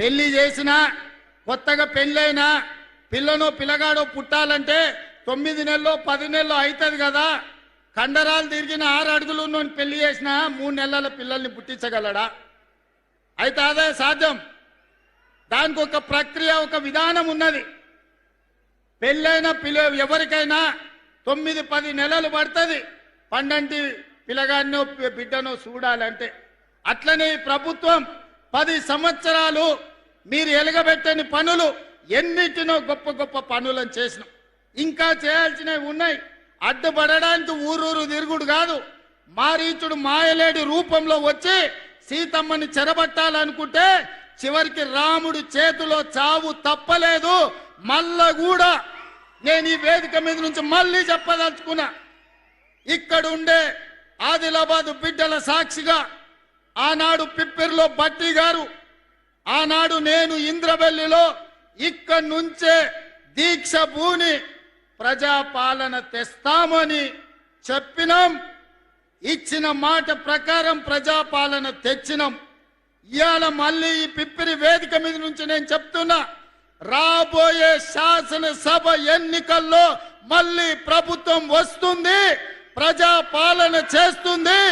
పెళ్లి చేసినా కొత్తగా పెళ్ళైనా పిల్లనో పిల్లగాడో పుట్టాలంటే 9 నెలల్లో 10 నెలల్లో అవుతుంది కదా. కండరాలు తిరిగిన 6 అడుగులు ఉన్నోని పెళ్లి చేసినా 3 నెలల పిల్లల్ని పుట్టించగలడా? అయితే అదే సాధ్యం. దానికి ఒక ప్రక్రియ, ఒక విధానం ఉన్నది. పెళ్ళైన ఎవరికైనా 9-10 నెలలు పడుతుంది పండంటి పిల్లగాడినో బిడ్డనో చూడాలంటే. అట్లనే ప్రభుత్వం 10 సంవత్సరాలు మీరు ఎలగబెట్టని పనులు ఎన్నిటినో గొప్ప గొప్ప పనులను చేసినాం. ఇంకా చేయాల్సినవి ఉన్నాయి. అడ్డుపడడానికి ఊరూరు తిరుగుడు కాదు, మారీచుడు మాయలేడి రూపంలో వచ్చి సీతమ్మని చెరబట్టాలనుకుంటే చివరికి రాముడు చేతిలో చావు తప్పలేదు. మళ్ళా కూడా నేను ఈ వేదిక మీద నుంచి మళ్ళీ చెప్పదలుచుకున్నా, ఇక్కడ ఉండే ఆదిలాబాద్ బిడ్డల సాక్షిగా ఆనాడు పిప్పిరిలో బట్టి గారు, ఆనాడు నేను ఇంద్రవెల్లిలో ఇక్కడి నుంచే దీక్ష భూని ప్రజాపాలన తెస్తామని చెప్పినాం. ఇచ్చిన మాట ప్రకారం ప్రజాపాలన తెచ్చినాం. ఇవాళ మళ్ళీ ఈ పిప్పిరి వేదిక మీద నుంచి నేను చెప్తున్నా, రాబోయే శాసనసభ ఎన్నికల్లో మళ్ళీ ప్రభుత్వం వస్తుంది, ప్రజాపాలన చేస్తుంది.